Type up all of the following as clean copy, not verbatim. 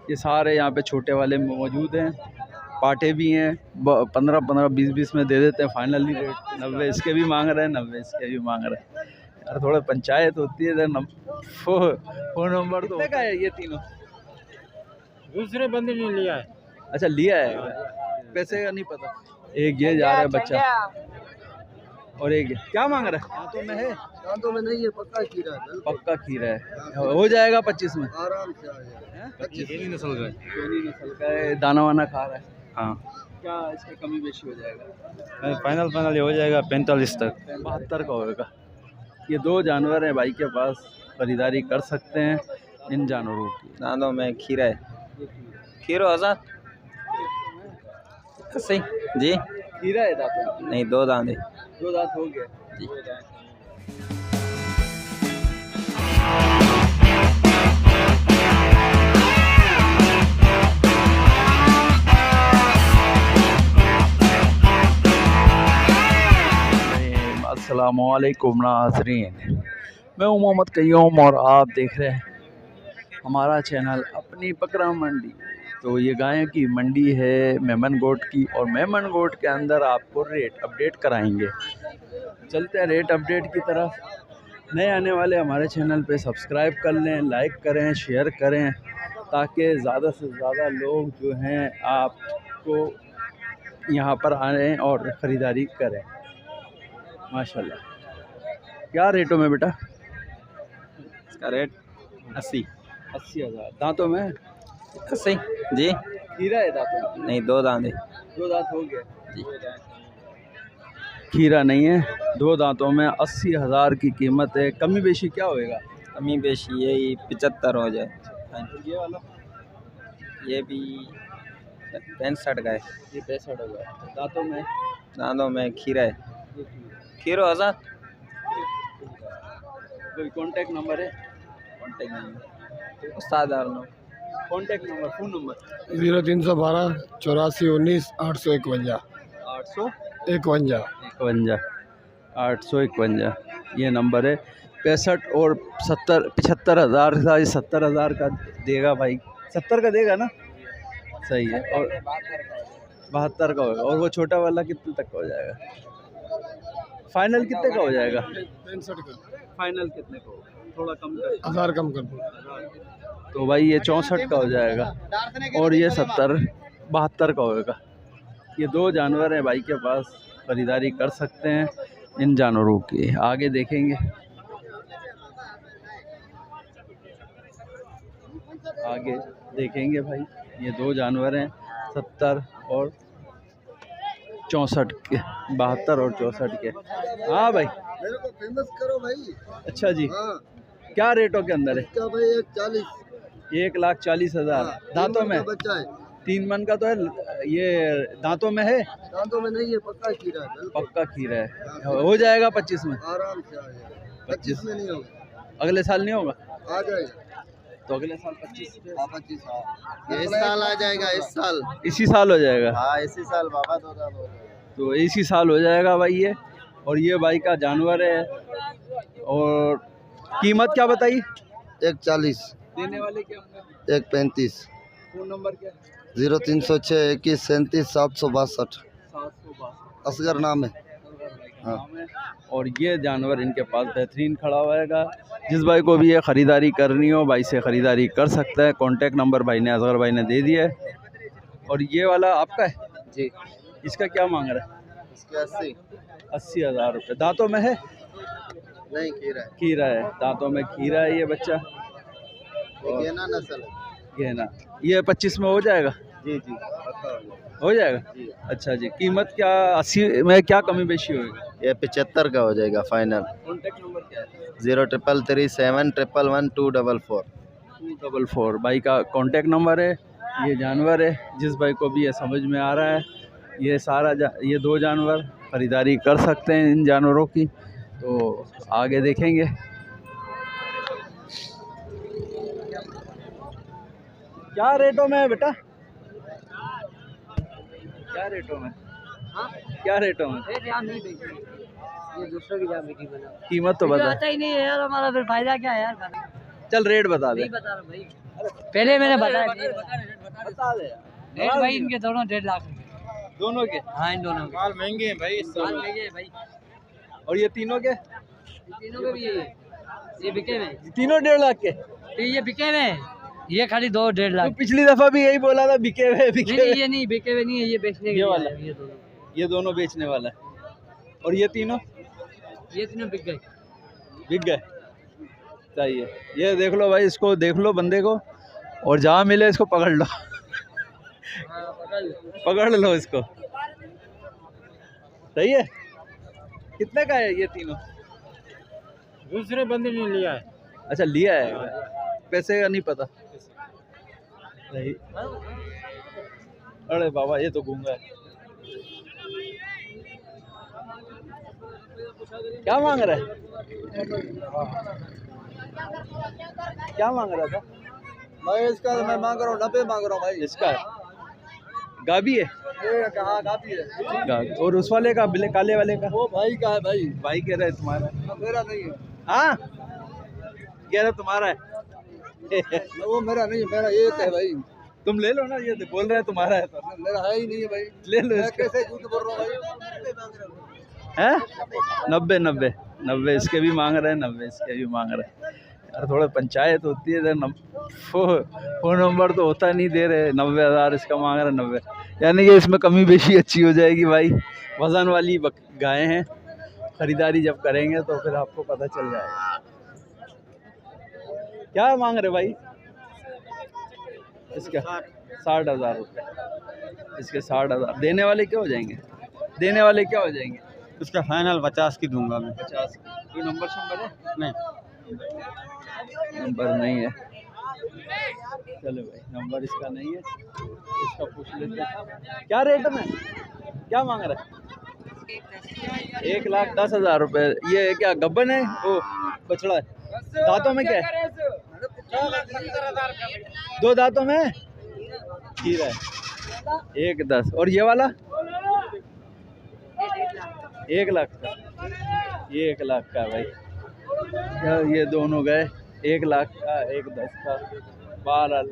ये सारे यहाँ पे छोटे वाले मौजूद हैं, पाटे भी हैं। 15-15, 20-20 में दे देते हैं फाइनली रेट। 90 इसके भी मांग रहे हैं, 90 इसके भी मांग रहे हैं। यार थोड़ा पंचायत होती है इधर। फोन नंबर तो का है ये तीनों? दूसरे बंदे ने लिया है। अच्छा लिया है, पैसे का नहीं पता। एक ये जा रहा है बच्चा और एक क्या मांग रहा है? दांतों में है? दांतों में नहीं है, पक्का खीरा है। पक्का खीरा है, हो जाएगा 25 में आराम से आ जाएगा। 25 नस्ल का है। कोनी नस्ल का है, दाना वाना खा रहा है। हाँ क्या इसका कमी बेशी हो जाएगा? फाइनल ये हो जाएगा 45 तक। 72 का होगा। ये दो जानवर हैं भाई के पास, खरीदारी कर सकते हैं इन जानवरों की। दानों में खीरा है। खीरो आजाद सही जी। खीरा है दांतों? नहीं, 2 दांत है। 2 दांत हो गया जी। अस्सलामुअलैकुम नाज़रीन, मैं हूं मोहम्मद कय्यूम और आप देख रहे हैं हमारा चैनल अपनी बकरा मंडी। तो ये गायों की मंडी है मेमन गोट की, और मेमन गोट के अंदर आपको रेट अपडेट कराएंगे। चलते हैं रेट अपडेट की तरफ। नए आने वाले हमारे चैनल पे सब्सक्राइब कर लें, लाइक करें, शेयर करें, ताकि ज़्यादा से ज़्यादा लोग जो हैं आपको यहाँ पर आएँ और ख़रीदारी करें। माशाल्लाह। क्या रेटों में बेटा? इसका रेट 80 80,000। दांतों में? सही जी। खीरा है दांतों में? नहीं, 2 दांत है। 2 दांत हो गया जी। खीरा नहीं है, 2 दांतों में 80,000 की कीमत है। कमी बेशी क्या होएगा? कमी बेशी यही 75 हो जाए। ये वाला? ये भी 65 का है। ये 65,000। दांतों में? दानों में खीरा है। खीरो आजाद। कोई कांटेक्ट नंबर है? कॉन्टेक्ट नंबर उस्ताद कांटेक्ट नंबर, फ़ोन नंबर? 0312 84 19 851 851 851 ये नंबर है। 65 और 70 75,000 का, 70,000 का देगा भाई। 70 का देगा ना? सही है। और 72 का होगा। और वो छोटा वाला कितने तक का हो जाएगा? फाइनल कितने का हो जाएगा? 65 का। फाइनल कितने का होगा? थोड़ा कम कर। 1000 कम कर दो। तो भाई ये 64 का हो जाएगा, और ये 72 का होगा। ये 2 जानवर हैं भाई के पास, ख़रीदारी कर सकते हैं इन जानवरों की। आगे देखेंगे, आगे देखेंगे भाई। ये 2 जानवर हैं 70 और 64 के, 72 और 64 के। हाँ भाई, मेरे को फेमस करो भाई। अच्छा जी। हाँ। क्या रेटों के अंदर है? क्या भाई? 140। 1,40,000। दांतों में? बच्चा है। 3 मन का तो है। ये दांतों में है? दांतों में नहीं है, पक्का खीरा है। पक्का खीरा है, हो जाएगा 25 में? आराम से आ जाएगा। 25 में नहीं होगा। अगले साल नहीं होगा? आ जाएगा तो अगले साल 25 25। इस साल आ जाएगा। इस साल इसी साल हो जाएगा। हाँ, इसी साल बाबा 2 साल हो गए। तो इसी साल हो जाएगा भाई ये। और ये भाई का जानवर है। और कीमत क्या बताई? 140। देने वाले क्या? 135। फ़ोन नंबर क्या? 0306 21 37 762। 762 असगर नाम है। हाँ। और ये जानवर इनके पास बेहतरीन खड़ा हुएगा। जिस भाई को भी ये ख़रीदारी करनी हो, भाई से ख़रीदारी कर सकता है। कॉन्टेक्ट नंबर भाई ने, असगर भाई ने दे दिया है। और ये वाला आपका है जी। इसका क्या मांग रहा है? इसके 80। 80,000 रुपये। दांतों में है? नहीं, खीरा है। खीरा है, दांतों में खीरा है ये बच्चा। गेना नस्ल है। गहना। ये 25 में हो जाएगा? जी जी, पक्का हो जाएगा जी। अच्छा जी। कीमत क्या 80 में क्या कमी बेशी होगी? ये 75 का हो जाएगा फाइनल। कॉन्टेक्ट नंबर क्या है? 0333 711 244। 244 भाई का कॉन्टेक्ट नंबर है। ये जानवर है, जिस भाई को भी ये समझ में आ रहा है, ये सारा ये 2 जानवर ख़रीदारी कर सकते हैं इन जानवरों की। तो आगे देखेंगे। क्या रेटों में है बेटा? क्या रेटों में? क्या रेटों में? ये दूसरों की मीटिंग बना। कीमत तो बता। आता ही नहीं है यार हमारा, फिर फायदा क्या है यार? चल रेट बता दे। पहले मैंने बताया बता दे यार। रेट भाई इनके दोनों 1.5 लाख दोनों के। हाँ इन दोनों के माल महंगे हैं भाई माल महंगे हैं भाई और ये तीनों के? तीनों के भी ये बिके हुए हैं। तीनों 1.5 लाख के। तो ये बिके हुए हैं ये खाली 2-1.5 तो लाख पिछली दफा भी यही बोला था बिके हुए बिके नहीं हुए। ये नहीं बिके हुए नहीं है ये बेचने के ये लिए वाला? है, ये दोनों ये दोनों बेचने वाला है। और ये तीनों ये तीनों बिक गए बिक गए। चाहिए ये देख लो भाई, इसको देख लो बंदे को, और जहाँ मिले इसको पकड़ लो। पकड़ लो इसको। सही है। कितने का है ये तीनों? दूसरे बंदे ने लिया है अच्छा लिया है, पैसे का नहीं पता। सही। अरे बाबा ये तो गूंगा है। क्या मांग रहा है? क्या मांग रहा था भाई इसका मैं मांग रहा हूँ 90 मांग रहा हूँ भाई। इसका? गाबी है। ये कहाँ काफी है? गाबी। और उस वाले का काले वाले का? वो भाई का है भाई, भाई कह रहा है तुम्हारा। मेरा नहीं है। हाँ कह रहा तुम्हारा है। वो मेरा नहीं है, मेरा एक है भाई। तुम ले लो ना, ये तो बोल रहा है तुम्हारा है तो। मेरा है ही नहीं है भाई। ले लो मैं इसका। कैसे झूठ बोल रहा हूँ भाई? हैं? 90 इसके भी मांग रहे हैं, 90 इसके भी मांग रहे हैं। यार थोड़ा पंचायत होती है इधर। फोन नंबर तो होता नहीं, दे रहे 90,000 इसका मांग रहे हैं 90। यानी कि इसमें कमी बेशी अच्छी हो जाएगी भाई। वजन वाली गायें हैं, खरीदारी जब करेंगे तो फिर आपको पता चल जाएगा। क्या मांग रहे भाई इसका? 60,000 रुपये इसके। 60,000 देने वाले क्या हो जाएंगे? देने वाले क्या हो जाएंगे? उसका फाइनल 50 की दूंगा मैं। 50। कोई नंबर है? नहीं नंबर नहीं है। चलो भाई नंबर इसका नहीं है, इसका पूछ लेते हैं। क्या रेट में क्या मांग रहा है? 1,10,000 रुपये। ये क्या गब्बन है? ओ बछड़ा है। दांतों में क्या है? 2 दांतों में खीरा है। 1,10। और ये वाला 1 लाख का? 1 लाख का भाई। ये दोनों गए 1 लाख का, 1,10 का। बहरहाल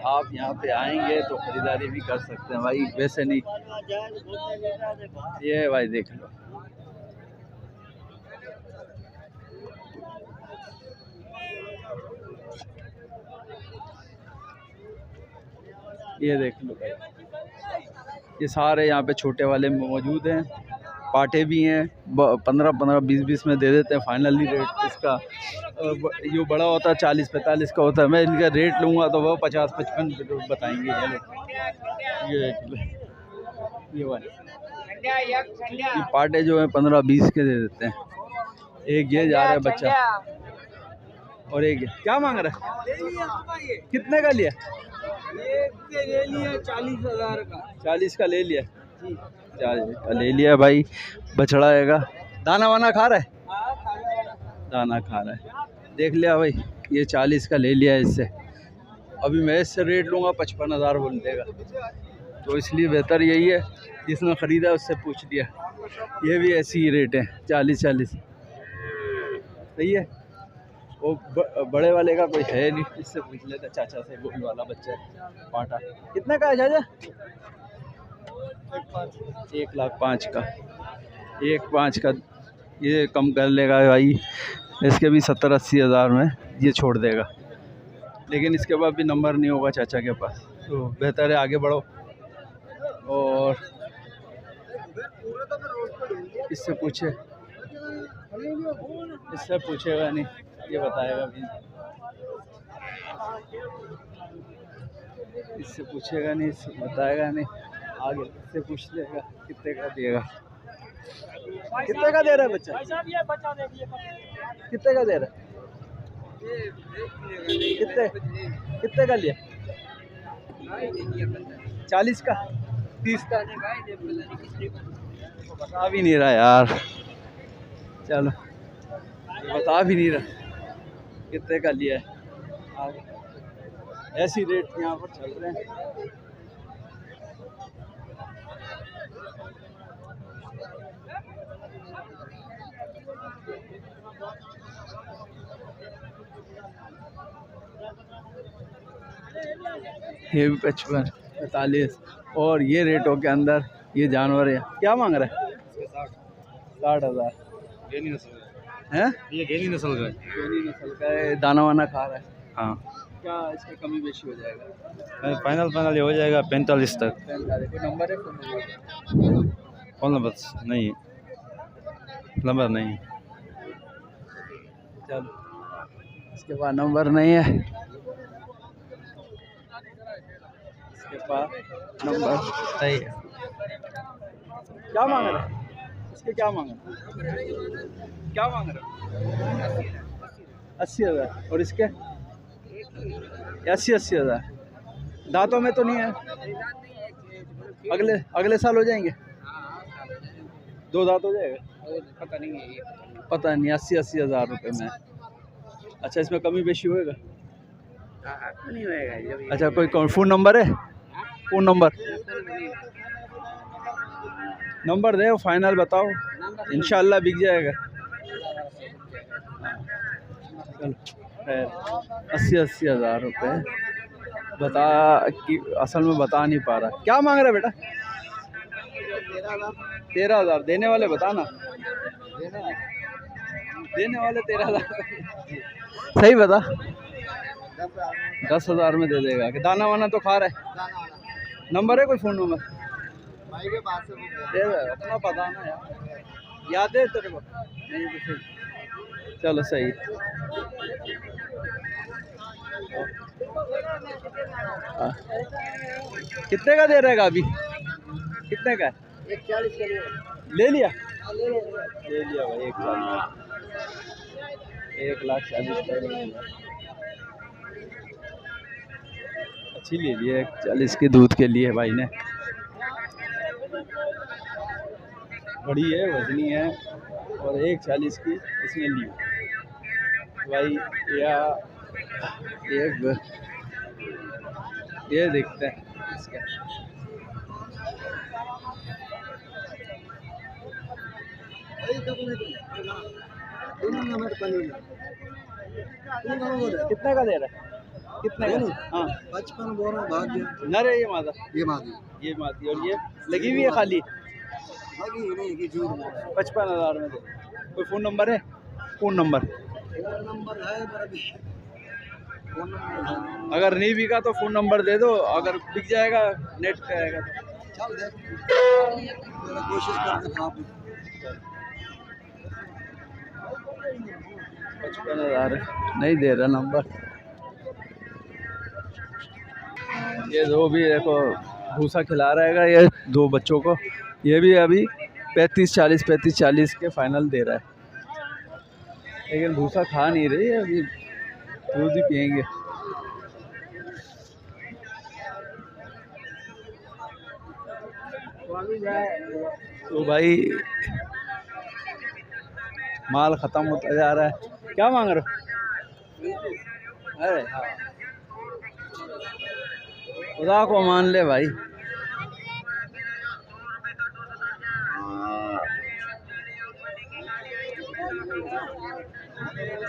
आप यहाँ पे आएंगे तो खरीदारी भी कर सकते हैं भाई, वैसे नहीं। ये भाई देख लो। ये देख लो भाई, ये सारे यहाँ पे छोटे वाले मौजूद हैं। पाटे भी हैं, 15-15, 20-20 में दे देते हैं फाइनली रेट इसका। जो बड़ा होता है 40-45 का होता है। मैं इनका रेट लूँगा तो वो 50-55 बताएंगे। ये वाले ये पाटे जो हैं 15-20 के दे देते हैं। एक ये जा रहा है बच्चा, और एक क्या मांग रहा है? कितने का लिया? ले लिया 40,000 का। 40 का ले लिया। 40 का ले लिया भाई। बछड़ा आएगा। दाना वाना खा रहा है? दाना खा रहा है। देख लिया भाई, ये 40 का ले लिया इससे। अभी मैं इससे रेट लूँगा 55,000 बोल देगा, तो इसलिए बेहतर यही है जिसने ख़रीदा उससे पूछ लिया। ये भी ऐसी ही रेट है 40-40। सही है। वो बड़े वाले का कोई है नहीं, इससे पूछ लेते चाचा से। गोल वाला बच्चा है पाटा। कितने का है चाचा? 1,05,000 का। 1,05,000 का ये कम कर लेगा भाई। इसके भी 70-80 हज़ार में ये छोड़ देगा, लेकिन इसके बाद भी नंबर नहीं होगा चाचा के पास, तो बेहतर है आगे बढ़ो। और इससे पूछेगा नहीं, ये बताएगा भी। इससे पूछेगा नहीं, इससे बताएगा नहीं, आगे इससे पूछ लेगा कितने का देगा। कितने का दे रहा है बच्चा? कितने का दे रहा है? कितने का लिया? 40 का? 30 का? बता भी नहीं रहा यार। चलो बता भी नहीं रहा कितने का लिया है। ऐसी रेट यहाँ पर चल रहे हैं। ये भी 55, 45 और ये रेटों के अंदर ये जानवर है। क्या मांग रहा है? 60,000 है। ये गेनी नस्ल का है। कोनी नस्ल का है, दाना वाना खा रहा है। हाँ क्या इसका कमी बेशी हो जाएगा? फाइनल ये हो जाएगा 45 तक। कोई नंबर है? फोन नंबर नहीं है, नंबर नहीं। चल इसके पास नंबर नहीं है, इसके पास नंबर सही है। क्या मांग रहा है? इसके क्या मांग रहा है? क्या मांग रहा है? 80,000 और इसके 80,000। दांतों में तो नहीं है? अगले अगले साल हो जाएंगे? 2 दांत हो जाएगा? पता नहीं है ये। पता नहीं। 80,000 रुपये में। अच्छा इसमें कमी बेशी होएगा? नहीं होएगा जब अच्छा कोई फ़ोन नंबर है? फ़ोन नंबर दे, फाइनल बताओ, इंशाल्लाह बिक जाएगा। चलो खैर 80,000 रुपये बता कि असल में बता नहीं पा रहा। क्या मांग रहा है बेटा? 13,000। देने वाले बताना। देने वाले 13,000 सही बता। 10,000 में दे देगा। कि दाना वाना तो खा रहा है? नंबर है कोई फ़ोन नंबर? दे दे, अपना पता ना यार, याद है तेरे को? नहीं तो फिर चलो सही। हाँ। कितने का दे रहेगा अभी? कितने का है? 140 के लिए ले लिया? ले लो। ले लिया भाई 1,40,000 का ले लिया। अच्छी ले ली है 40 की दूध के लिए भाई ने। बड़ी है, वजनी है और 1,40 की इसने ली भाई। या एक ये देखते हैं इसका। कितने का दे रहा है? कितने का? हाँ 55 बोल रहा हूँ, भाग गया। नर है ये मादा? ये मादी ये मादी और ये लगी हुई है खाली? भागी नहीं कि झूठ बोल रहा 55,000 में दे। कोई फ़ोन नंबर है? फ़ोन नंबर है। फोन नंबर है मेरा भी। फोन नंबर है। अगर नहीं बिका तो फ़ोन नंबर दे दो, अगर बिक जाएगा नेट पे आएगा तो। चल देख मेरा कोशिश करके खा पी। 55,000 नहीं दे रहा नंबर। ये दो भी देखो भूसा खिला रहेगा ये 2 बच्चों को। ये भी अभी 35-40 के फाइनल दे रहा है, लेकिन भूसा खा नहीं रही है अभी, दूध ही पियेंगे। तो भाई माल ख़त्म होता जा रहा है। क्या मांग रहे हो? अरे हाँ, खुदा को मान ले भाई।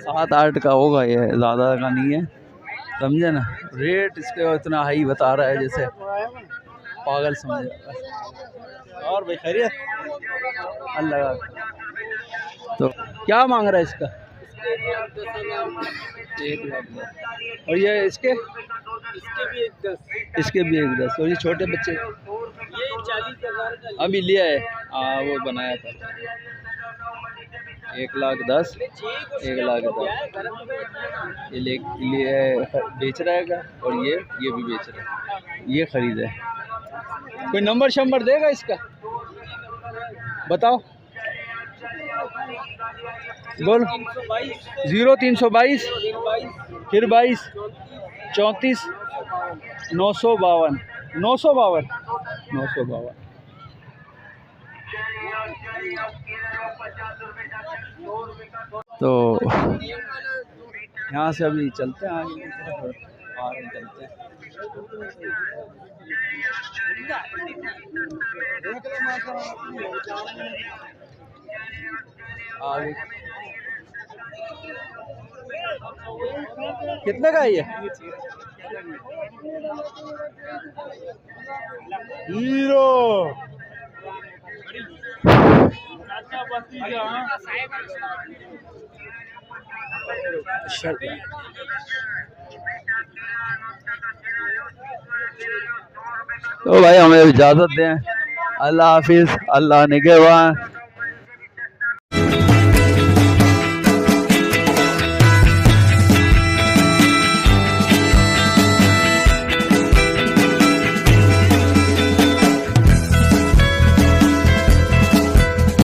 सात आठ का होगा ये, ज़्यादा का नहीं है, समझे ना। रेट इसके इतना हाई बता रहा है जैसे पागल समझे। और भाई खैरियत? अल्लाह का। तो क्या मांग रहा है इसका? 1,10,000। और ये इसके? इसके भी 1,10,000। और ये छोटे बच्चे? ये 40,000 का अभी लिया है, हाँ वो बनाया था। 1,10,000, 1,10,000 ये लिए बेच रहा है और ये भी बेच रहा है, ये खरीदा है। कोई नंबर शंबर देगा इसका? बताओ बोल। 0322 फिर 22 34 952 952 952। तो यहाँ से अभी चलते हैं आगे की तरफ, आगे चलते हैं। आगे कितने का है ये? हीरो तो भाई हमें इजाज़त दें। अल्लाह हाफिज़, अल्लाह निगहबान।